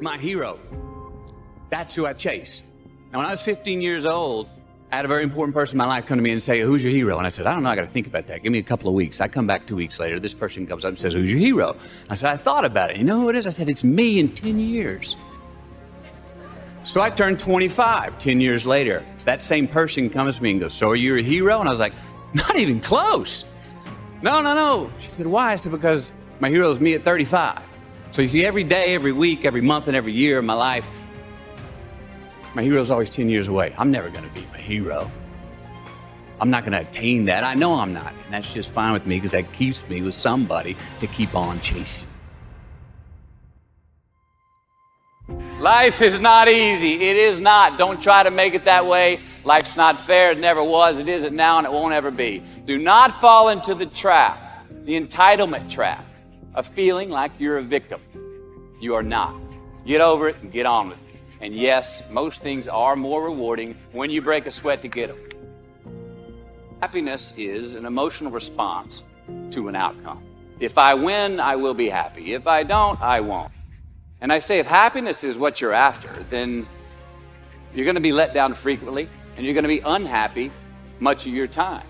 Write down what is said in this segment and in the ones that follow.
my hero. That's who I chase. Now, when I was 15 years old, I had a very important person in my life come to me and say, who's your hero? And I said, I don't know, I got to think about that. Give me a couple of weeks. I come back 2 weeks later. This person comes up and says, who's your hero? I said, I thought about it. You know who it is? I said, it's me in 10 years. So I turned 25 10 years later. That same person comes to me and goes, so are you a hero? And I was like, not even close. No. She said, why? I said, because my hero is me at 35. So you see, every day, every week, every month, and every year of my life, my hero's always 10 years away. I'm never going to be my hero. I'm not going to attain that. I know I'm not. And that's just fine with me because that keeps me with somebody to keep on chasing. Life is not easy. It is not. Don't try to make it that way. Life's not fair. It never was. It isn't now, and it won't ever be. Do not fall into the trap, the entitlement trap, of feeling like you're a victim. You are not. Get over it and get on with it. And yes, most things are more rewarding when you break a sweat to get them. Happiness is an emotional response to an outcome. If I win, I will be happy. If I don't, I won't. And I say, if happiness is what you're after, then you're going to be let down frequently, and you're going to be unhappy much of your time.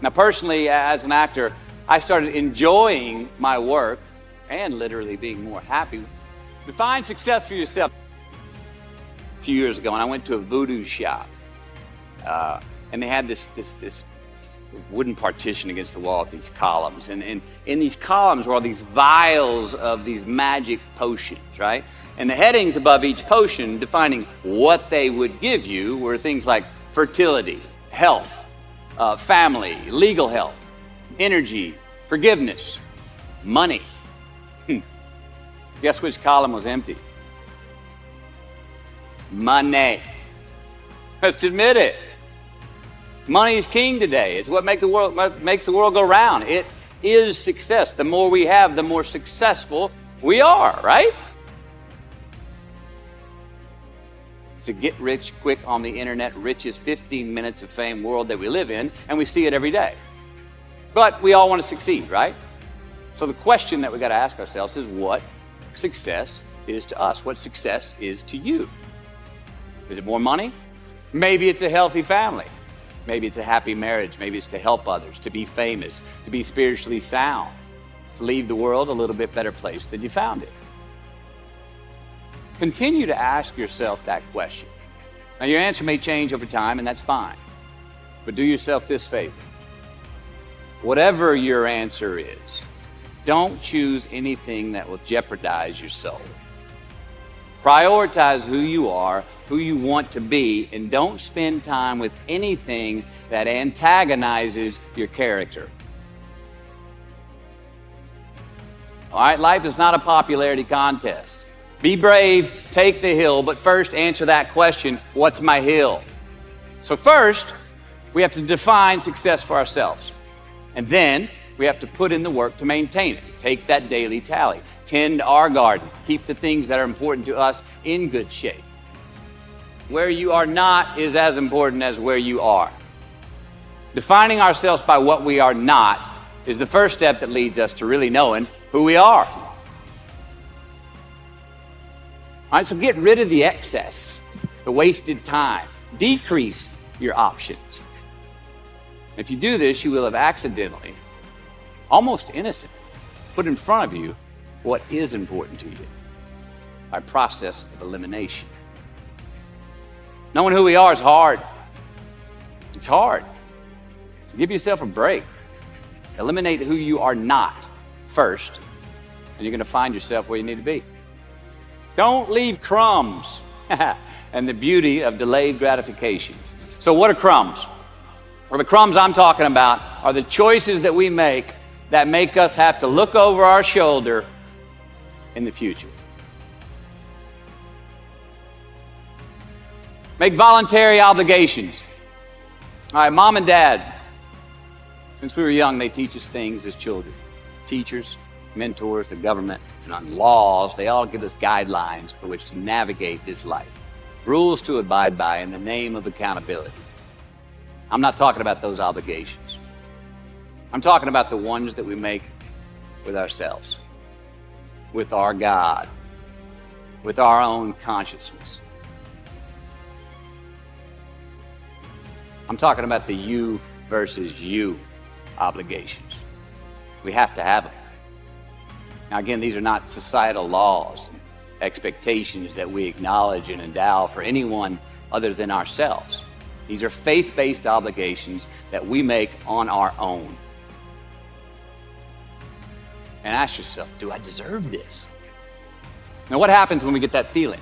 Now, personally, as an actor, I started enjoying my work and literally being more happy. Define success for yourself. A few years ago, and I went to a voodoo shop, and they had this wooden partition against the wall with these columns, and in these columns were all these vials of these magic potions, right? And the headings above each potion defining what they would give you were things like fertility, health, family, legal help, energy, forgiveness, money. Guess which column was empty? Money. Let's admit it. Money is king today. It's what makes the world go round. It is success. The more we have, the more successful we are, right? It's a get rich quick on the internet, richest 15 minutes of fame world that we live in, and we see it every day. But we all want to succeed, right? So the question that we got to ask ourselves is what success is to us, what success is to you. Is it more money? Maybe it's a healthy family. Maybe it's a happy marriage. Maybe it's to help others, to be famous, to be spiritually sound, to leave the world a little bit better place than you found it. Continue to ask yourself that question. Now, your answer may change over time, and that's fine. But do yourself this favor. Whatever your answer is, don't choose anything that will jeopardize your soul. Prioritize who you are, who you want to be, and don't spend time with anything that antagonizes your character. All right, life is not a popularity contest. Be brave, take the hill, but first answer that question, what's my hill? So first, we have to define success for ourselves. And then we have to put in the work to maintain it. Take that daily tally. Tend our garden. Keep the things that are important to us in good shape. Where you are not is as important as where you are. Defining ourselves by what we are not is the first step that leads us to really knowing who we are. All right, so get rid of the excess, the wasted time. Decrease your options. If you do this, you will have accidentally, almost innocent, put in front of you what is important to you by process of elimination. Knowing who we are is hard. It's hard. So give yourself a break. Eliminate who you are not first, and you're going to find yourself where you need to be. Don't leave crumbs. And the beauty of delayed gratification. So what are crumbs? Well, the crumbs I'm talking about are the choices that we make that make us have to look over our shoulder in the future. Make voluntary obligations. All right, mom and dad, since we were young, they teach us things as children. Teachers, mentors, the government, and on laws, they all give us guidelines for which to navigate this life. Rules to abide by in the name of accountability. I'm not talking about those obligations. I'm talking about the ones that we make with ourselves. with our God, with our own consciousness. I'm talking about the you versus you obligations. We have to have them. Now again, these are not societal laws, expectations that we acknowledge and endow for anyone other than ourselves. These are faith-based obligations that we make on our own. And ask yourself, do I deserve this? Now what happens when we get that feeling?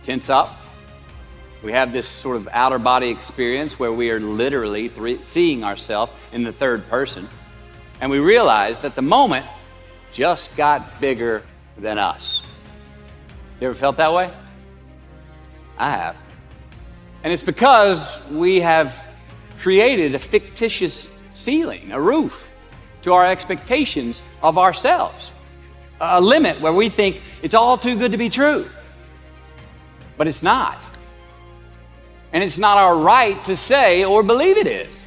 Tense up. We have this sort of outer body experience where we are literally seeing ourselves in the third person. And we realize that the moment just got bigger than us. You ever felt that way? I have. And it's because we have created a fictitious ceiling, a roof, to our expectations of ourselves. A limit where we think it's all too good to be true. But it's not. And it's not our right to say or believe it is.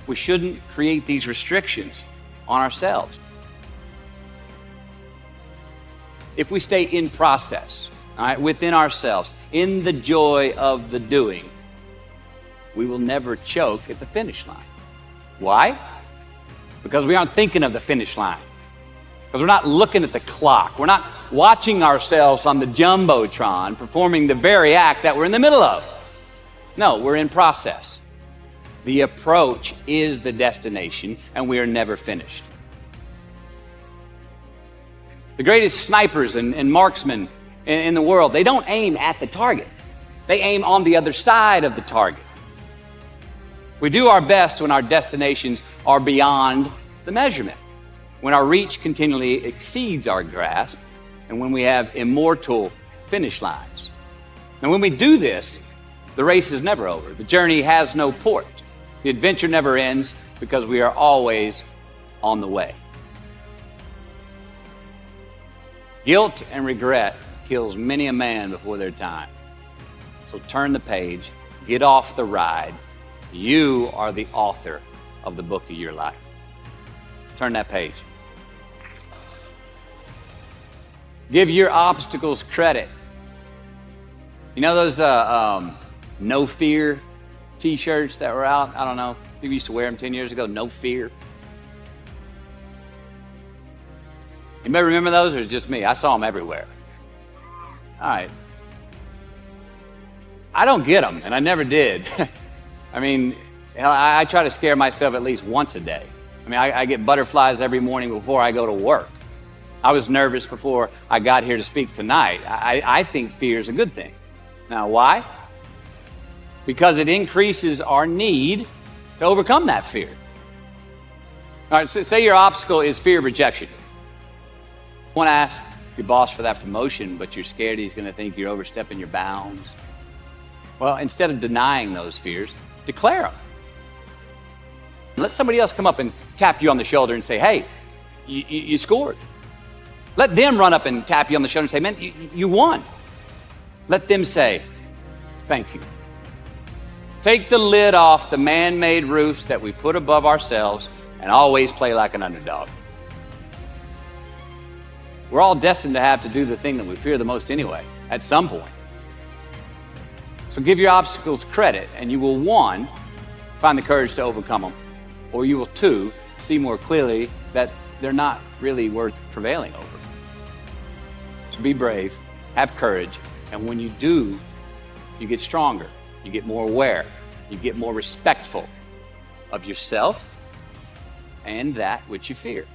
We shouldn't create these restrictions on ourselves. If we stay in process, all right, within ourselves, in the joy of the doing, we will never choke at the finish line. Why? Because we aren't thinking of the finish line. Because we're not looking at the clock. We're not watching ourselves on the Jumbotron performing the very act that we're in the middle of. No, we're in process. The approach is the destination, and we are never finished. The greatest snipers and marksmen in the world, they don't aim at the target. They aim on the other side of the target. We do our best when our destinations are beyond the measurement, when our reach continually exceeds our grasp, and when we have immortal finish lines. And when we do this, the race is never over. The journey has no port. The adventure never ends because we are always on the way. Guilt and regret kills many a man before their time. So turn the page, get off the ride. You are the author of the book of your life. Turn that page. Give your obstacles credit. You know those no fear t-shirts that were out? I don't know. People used to wear them 10 years ago. No fear. Anybody remember those, or just me? I saw them everywhere. All right. I don't get them, and I never did. I mean, I try to scare myself at least once a day. I mean, I get butterflies every morning before I go to work. I was nervous before I got here to speak tonight. I think fear is a good thing. Now, why? Because it increases our need to overcome that fear. All right, so say your obstacle is fear of rejection. You want to ask your boss for that promotion, but you're scared he's going to think you're overstepping your bounds. Well, instead of denying those fears, declare them. Let somebody else come up and tap you on the shoulder and say, hey, you scored. Let them run up and tap you on the shoulder and say, man, you won. Let them say, thank you. Take the lid off the man-made roofs that we put above ourselves and always play like an underdog. We're all destined to have to do the thing that we fear the most anyway, at some point. So give your obstacles credit, and you will, 1, find the courage to overcome them, or you will, 2, see more clearly that they're not really worth prevailing over. So be brave, have courage, and when you do, you get stronger, you get more aware, you get more respectful of yourself and that which you fear.